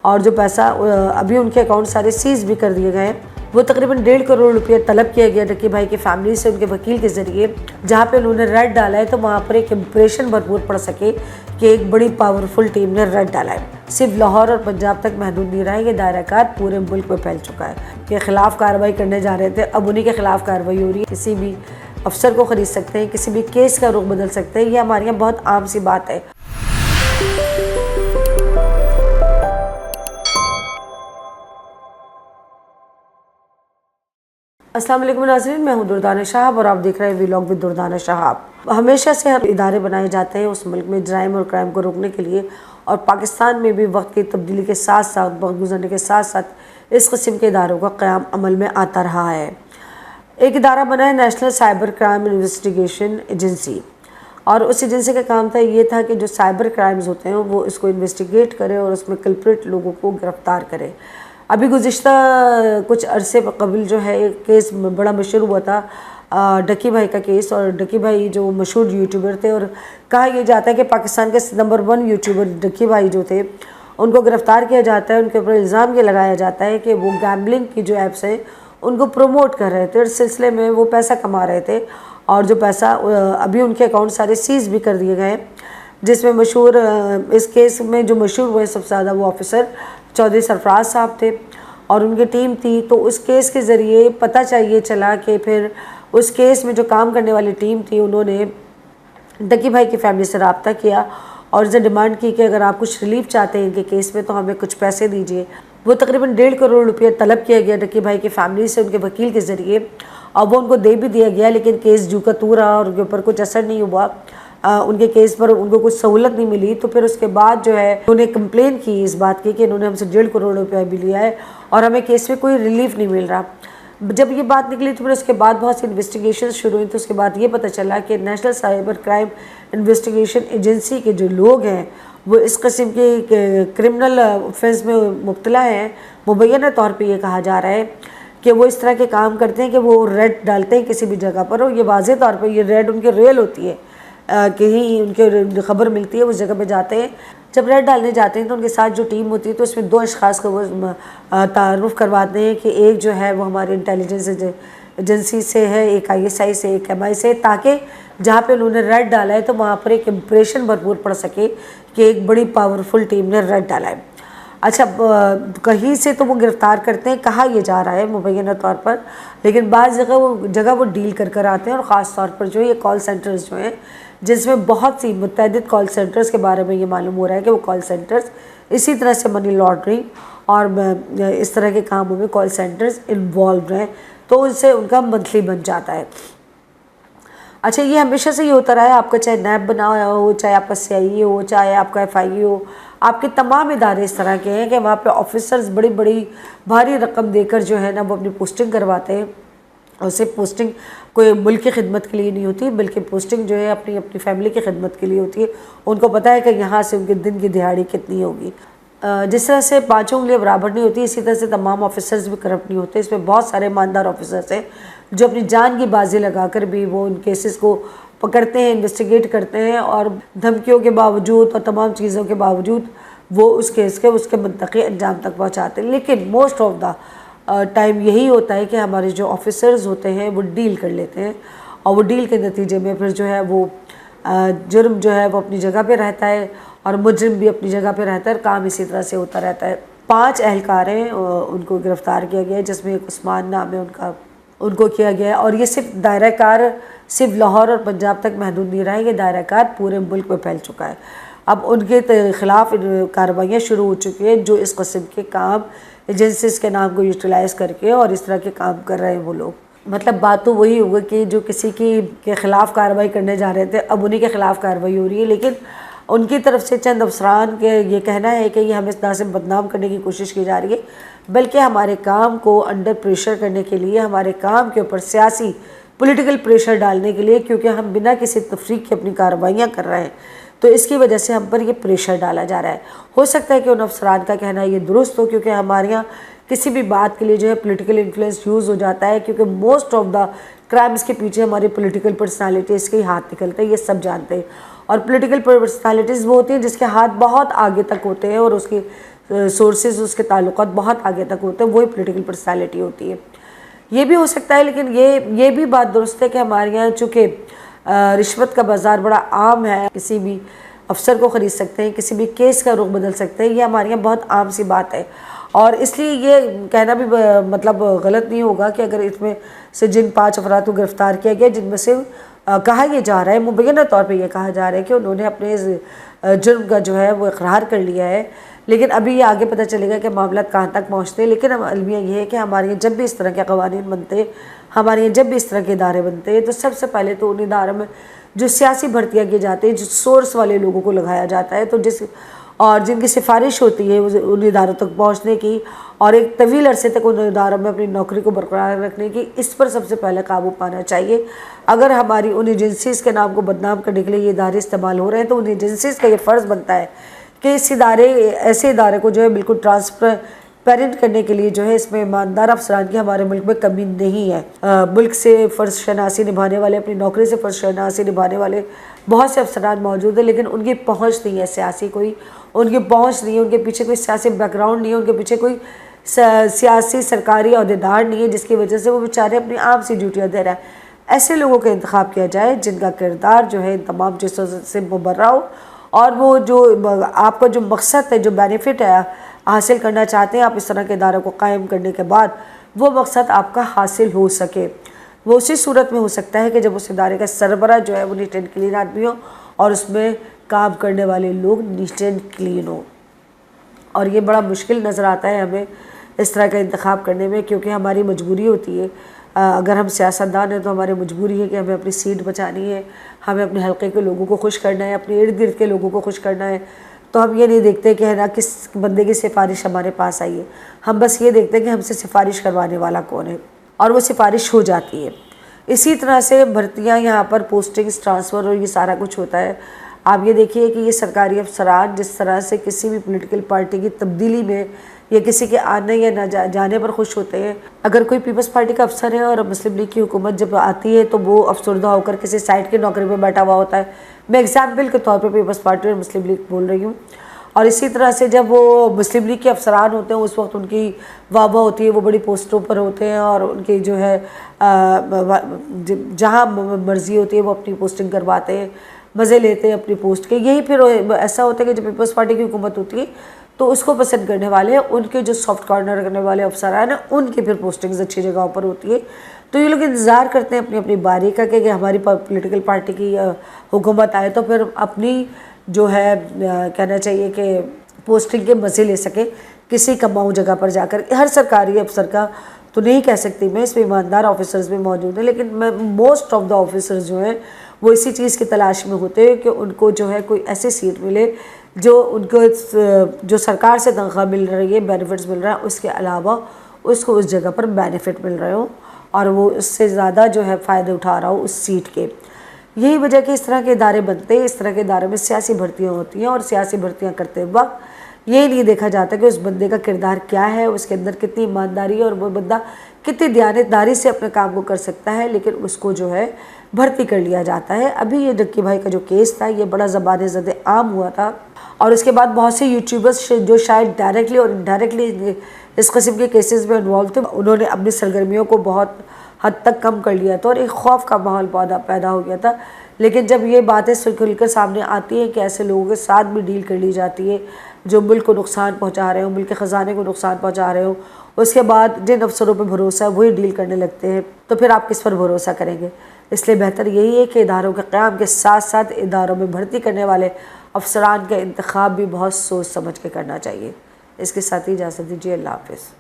और जो पैसा अभी उनके अकाउंट सारे सीज भी कर दिए गए हैं। वो तकरीबन 1.5 करोड़ रुपये तलब किया गया डक्की भाई की फैमिली से उनके वकील के ज़रिए, जहाँ पे उन्होंने रेड डाला है। तो वहाँ पर एक इम्प्रेशन भरपूर पड़ सके कि एक बड़ी पावरफुल टीम ने रेड डाला है। सिर्फ लाहौर और पंजाब तक महदूद नहीं रहा है, ये दायराकार पूरे मुल्क में फैल चुका है। के खिलाफ कार्रवाई करने जा रहे थे, अब उन्हीं के खिलाफ कार्रवाई हो रही है। किसी भी अफसर को खरीद सकते हैं, किसी भी केस का रुख बदल सकते हैं। ये हमारे यहाँ बहुत आम सी बात है। अस्सलाम वालेकुम नाज़रीन, मैं हूं दुर्दाना शहाब और आप देख रहे हैं व्लॉग विद दुर्दाना शहाब। हमेशा से हर इदारे बनाए जाते हैं उस मुल्क में जराइम और क्राइम को रोकने के लिए, और पाकिस्तान में भी वक्त की तब्दीली के साथ साथ, वक्त गुजरने के साथ साथ इस किस्म के इदारों का क़याम अमल में आता रहा है। एक इदारा बना है national cyber crime investigation agency, और उस एजेंसी का काम था ये था कि जो साइबर क्राइम्स होते हैं वो इसको इन्वेस्टिगेट करे और उसमें कल्प्रिट लोगों को गिरफ़्तार करे। अभी गुज़िश्ता कुछ अरसे कबल जो है एक केस बड़ा मशहूर हुआ था, डक्की भाई का केस। और डक्की भाई जो मशहूर यूट्यूबर थे, और कहा यह जाता है कि पाकिस्तान के नंबर 1 यूट्यूबर डक्की भाई जो थे उनको गिरफ़्तार किया जाता है। उनके ऊपर इल्ज़ाम ये लगाया जाता है कि वो गैम्बलिंग की जो ऐप्स हैं उनको प्रमोट कर रहे थे, और इस सिलसिले में वो पैसा कमा रहे थे। और जो पैसा अभी उनके अकाउंट सारे सीज भी कर दिए गए हैं, जिसमें मशहूर इस केस में जो मशहूर हुए सबसे ज़्यादा वो ऑफिसर चौधरी सरफराज साहब थे और उनकी टीम थी। तो उस केस के ज़रिए पता चाहिए चला कि फिर उस केस में जो काम करने वाली टीम थी उन्होंने डक्की भाई की फैमिली से रब्ता किया और इसे डिमांड की कि अगर आप कुछ रिलीफ चाहते हैं इनके केस में तो हमें कुछ पैसे दीजिए। वो तकरीबन 1.5 करोड़ रुपये तलब किया गया डक्की भाई की फैमिली से उनके वकील के ज़रिए, और वो उनको दे भी दिया गया, लेकिन केस जू का तू रहा और उनके ऊपर कुछ असर नहीं हुआ। उनके केस पर उनको कुछ सहूलत नहीं मिली। तो फिर उसके बाद जो है उन्होंने कंप्लेन की इस बात की कि इन्होंने हमसे 1.5 करोड़ रुपया भी लिया है और हमें केस में कोई रिलीफ नहीं मिल रहा। जब ये बात निकली तो फिर उसके बाद बहुत सी इन्वेस्टिगेशन शुरू हुई। तो उसके बाद ये पता चला कि national cyber crime investigation agency के जो लोग हैं वो इस किस्म के क्रिमिनल ऑफेंस में मुब्तला हैं। मुबैना तौर पे ये कहा जा रहा है कि वो इस तरह के काम करते हैं कि वो रेड डालते हैं किसी भी जगह पर, और ये वाज़ेह तौर पे ये रेड उनकी रेल होती है, कहीं उनके खबर मिलती है उस जगह पे जाते हैं। जब रेड डालने जाते हैं तो उनके साथ जो टीम होती है तो उसमें 2 अशख़ास को वो तारुफ़ करवाते हैं कि एक जो है वो हमारे इंटेलिजेंस एजेंसी से है, एक ISI से, एक MI से, ताकि जहाँ पे उन्होंने रेड डाला है तो वहाँ पर एक इम्प्रेशन भरपूर पड़ सके कि एक बड़ी पावरफुल टीम ने रेड डाला है। अच्छा, कहीं से तो वो गिरफ़्तार करते हैं, कहा यह जा रहा है मुबैना तौर पर, लेकिन बाज़ जगह वो डील कर आते हैं। और ख़ास तौर पर जो ये कॉल सेंटर्स जो हैं, जिसमें बहुत सी मुतअद्दिद कॉल सेंटर्स के बारे में ये मालूम हो रहा है कि वो कॉल सेंटर्स इसी तरह से मनी लॉन्ड्रिंग और इस तरह के कामों में कॉल सेंटर्स इन्वॉल्व हैं, तो उनसे उनका मंथली बन जाता है। अच्छा, ये हमेशा से ये होता रहा है, आपका चाहे नैब बना हो, चाहे आपका CIE हो, चाहे आपका FIE हो, आपके तमाम इदारे इस तरह के हैं कि वहाँ पे ऑफिसर्स बड़ी बड़ी भारी रकम देकर जो है ना वो अपनी पोस्टिंग करवाते हैं। और सिर्फ पोस्टिंग कोई मुल्क की खिदमत के लिए नहीं होती, बल्कि पोस्टिंग जो है अपनी अपनी फैमिली की खिदमत के लिए होती है। उनको पता है कि यहाँ से उनके दिन की दिहाड़ी कितनी होगी। जिस तरह से 5 उंगलियां बराबर नहीं होती, इसी तरह से तमाम ऑफिसर्स भी करप्ट नहीं होते। इसमें बहुत सारे ईमानदार ऑफिसर्स हैं जो अपनी जान की बाजी लगाकर भी वो उन केसेस को पकड़ते हैं, इन्वेस्टिगेट करते हैं, और धमकियों के बावजूद और तमाम चीज़ों के बावजूद वो उस केस के उसके मुंतक़ी अंजाम तक पहुँचाते हैं। लेकिन मोस्ट ऑफ द टाइम यही होता है कि हमारे जो ऑफिसर्स होते हैं वो डील कर लेते हैं, और वो डील के नतीजे में फिर जो है वो जुर्म जो है वो अपनी जगह पे रहता है और मुजरिम भी अपनी जगह पे रहता है। काम इसी तरह से होता रहता है। 5 एहलकार हैं, उनको गिरफ़्तार किया गया है, जिसमें एक उस्मान नाम है उनका, उनको किया गया है। और ये सिर्फ दायरा कार सिर्फ लाहौर और पंजाब तक महदूद नहीं रहा है, ये दायरा कार पूरे मुल्क में फैल चुका है। अब उनके ख़िलाफ़ कार्रवाइयाँ शुरू हो चुकी हैं जो इस किस्म के काम एजेंसीज के नाम को यूटिलाइज़ करके और इस तरह के काम कर रहे हैं वो लोग। मतलब बात तो वही होगी कि जो किसी के ख़िलाफ़ कार्रवाई करने जा रहे थे अब उन्हीं के ख़िलाफ़ कार्रवाई हो रही है, लेकिन उनकी तरफ से चंद अफसरान के ये कहना है कि ये हमें ना सिर्फ बदनाम करने की कोशिश की जा रही है, बल्कि हमारे काम को अंडर प्रेशर करने के लिए, हमारे काम के ऊपर सियासी पॉलिटिकल प्रेशर डालने के लिए, क्योंकि हम बिना किसी तफरीक के अपनी कार्रवाइयाँ कर रहे हैं, तो इसकी वजह से हम पर ये प्रेशर डाला जा रहा है। हो सकता है कि उन अफसरान का कहना ये दुरुस्त हो, क्योंकि हमारे यहाँ किसी भी बात के लिए जो है पॉलिटिकल इन्फ्लुएंस यूज़ हो जाता है, क्योंकि मोस्ट ऑफ द क्राइम्स के पीछे हमारी पॉलिटिकल पर्सनालिटीज़ के ही हाथ निकलते हैं, ये सब जानते हैं। और पॉलिटिकल पर्सनालिटीज़ वो होती हैं जिसके हाथ बहुत आगे तक होते हैं और उसकी सोर्सेज, उसके ताल्लुकात बहुत आगे तक होते हैं, वही पॉलिटिकल पर्सनैलिटी होती है। ये भी हो सकता है, लेकिन ये भी बात दुरुस्त है कि हमारे यहाँ चूँकि रिश्वत का बाज़ार बड़ा आम है, किसी भी अफसर को ख़रीद सकते हैं, किसी भी केस का रुख बदल सकते हैं, ये हमारे यहाँ बहुत आम सी बात है। और इसलिए ये कहना भी मतलब गलत नहीं होगा कि अगर इसमें से जिन 5 अफराद को गिरफ़्तार किया गया, जिनमें से कहा यह जा रहा है, मुबैना तौर पे ये कहा जा रहा है कि उन्होंने अपने जुर्म का जो है वो इकरार कर लिया है, लेकिन अभी ये आगे पता चलेगा कि मामला कहाँ तक पहुँचते हैं। लेकिन अलमिया ये है कि हमारे यहाँ जब भी इस तरह के कवानीन बनते हैं, हमारे यहाँ जब भी इस तरह के इदारे बनते हैं, तो सबसे पहले तो उन इदारों में जो सियासी भर्तियाँ की जाती हैं, जो सोर्स वाले लोगों को लगाया जाता है, तो और जिनकी सिफारिश होती है उन इदारों तक पहुँचने की और एक तवील अरसे तक उन इदारों में अपनी नौकरी को बरकरार रखने की, इस पर सबसे पहले काबू पाना चाहिए। अगर हमारी उन एजेंसीज़ के नाम को बदनाम करने के लिए ये इदारे इस्तेमाल हो रहे हैं, तो उन एजेंसीज़ का ये फ़र्ज़ बनता है कि इस ऐसे इदारे को जो है बिल्कुल ट्रांसपेरेंट करने के लिए जो है इसमें ईमानदार अफसरान की हमारे मुल्क में कमी नहीं है। मुल्क से फ़र्ज़ शनासी निभाने वाले, अपनी नौकरी से फ़र्ज़ शनासी निभाने वाले बहुत से अफसरान मौजूद हैं, लेकिन उनकी पहुँच नहीं है सियासी, कोई उनकी पहुँच नहीं है, उनके पीछे कोई सियासी बैकग्राउंड नहीं है, उनके पीछे कोई सियासी सरकारी अहदेदार नहीं है, जिसकी वजह से वो बेचारे अपनी आम सी ड्यूटियाँ दे रहे हैं। ऐसे लोगों का इंतखाब किया जाए जिनका किरदार जो है तमाम चीज़ों से मुबर्रा हो, और वो जो आपका जो मकसद है, जो बेनिफिट है हासिल करना चाहते हैं आप इस तरह के इदारों को कायम करने के बाद, वो मकसद आपका हासिल हो सके। वो उसी सूरत में हो सकता है कि जब उस इदारे का सरबराह जो है वो नीट एंड क्लीन आदमी हो और उसमें काम करने वाले लोग नीट एंड क्लीन हो। और ये बड़ा मुश्किल नज़र आता है हमें इस तरह का इंतखाब करने में, क्योंकि हमारी मजबूरी होती है, अगर हम सियासतदान हैं तो हमारी मजबूरी है कि हमें अपनी सीट बचानी है, हमें अपने हल्के के लोगों को खुश करना है, अपने इर्द गिर्द के लोगों को खुश करना है। तो हम ये नहीं देखते कि है ना किस बंदे की सिफारिश हमारे पास आई है, हम बस ये देखते हैं कि हमसे सिफारिश करवाने वाला कौन है, और वो सिफारिश हो जाती है। इसी तरह से भर्तियाँ, यहाँ पर पोस्टिंग्स, ट्रांसफ़र और ये सारा कुछ होता है। आप ये देखिए कि ये सरकारी अफसरान जिस तरह से किसी भी पॉलिटिकल पार्टी की तब्दीली में या किसी के आने या न जाने पर खुश होते हैं। अगर कोई पीपल्स पार्टी का अफसर है और मुस्लिम लीग की हुकूमत जब आती है तो वो अफसरदा होकर किसी साइड की नौकरी पर बैठा हुआ होता है। मैं एग्जाम्पल के तौर पर पीपल्स पार्टी और मुस्लिम लीग बोल रही हूँ। और इसी तरह से जब वो मुस्लिम लीग के अफसरान होते हैं, उस वक्त उनकी वाह होती है, वो बड़ी पोस्टों पर होते हैं और उनकी जो है जहाँ मर्ज़ी होती है वो अपनी पोस्टिंग करवाते हैं, मज़े लेते हैं अपनी पोस्ट के। यही फिर ऐसा होता है कि जब पीपल्स पार्टी की हुकूमत होती है तो उसको पसंद करने वाले, उनके जो सॉफ्ट कॉर्नर करने वाले अफसरान हैं, उनकी फिर पोस्टिंग्स अच्छी जगहों पर होती है। तो ये लोग इंतज़ार करते हैं अपनी अपनी बारी का कि हमारी पॉलिटिकल पार्टी की हुकूमत आए तो फिर अपनी जो है कहना चाहिए कि पोस्टिंग के मज़े ले सके किसी कमाऊ जगह पर जाकर। हर सरकारी अफसर का तो नहीं कह सकती मैं, इसमें ईमानदार ऑफिसर्स भी मौजूद हैं, लेकिन मोस्ट ऑफ द ऑफिसर्स जो हैं वो इसी चीज़ की तलाश में होते हैं कि उनको जो है कोई ऐसी सीट मिले जो उनको जो सरकार से तनख्वाह मिल रही है, बेनिफिट्स मिल रहा है, उसके अलावा उसको उस जगह पर बेनिफिट मिल रहे हो और वो उससे ज़्यादा जो है फ़ायदे उठा रहा हो उस सीट के। यही वजह कि इस तरह के इदारे बनते हैं, इस तरह के इदारे में सियासी भर्तियाँ होती हैं और सियासी भर्तियाँ करते वक्त ये नहीं देखा जाता कि उस बंदे का किरदार क्या है, उसके अंदर कितनी ईमानदारी है और वो बंदा कितनी दयानतदारी से अपने काम को कर सकता है, लेकिन उसको जो है भर्ती कर लिया जाता है। अभी ये डक्की भाई का जो केस था ये बड़ा ज़बान ज़द आम हुआ था और उसके बाद बहुत से यूट्यूबर्स जो शायद डायरेक्टली और इनडायरेक्टली इस किस्म के केसेस में इन्वॉल्व थे, उन्होंने अपनी सरगर्मियों को बहुत हद तक कम कर लिया था और एक खौफ का माहौल पैदा हो गया था। लेकिन जब ये बातें खुलकर सामने आती हैं कि ऐसे लोगों के साथ भी डील कर ली जाती है जो मुल्क को नुकसान पहुंचा रहे हो, मुल्क के ख़जाने को नुकसान पहुंचा रहे हो, उसके बाद जिन अफसरों पे भरोसा है वही डील करने लगते हैं, तो फिर आप किस पर भरोसा करेंगे। इसलिए बेहतर यही है कि इदारों के क़याम के साथ साथ इदारों में भर्ती करने वाले अफसरान का इंतखाब भी बहुत सोच समझ के करना चाहिए। इसके साथ ही इजाज़त दीजिए। अल्लाह हाफ़िज़।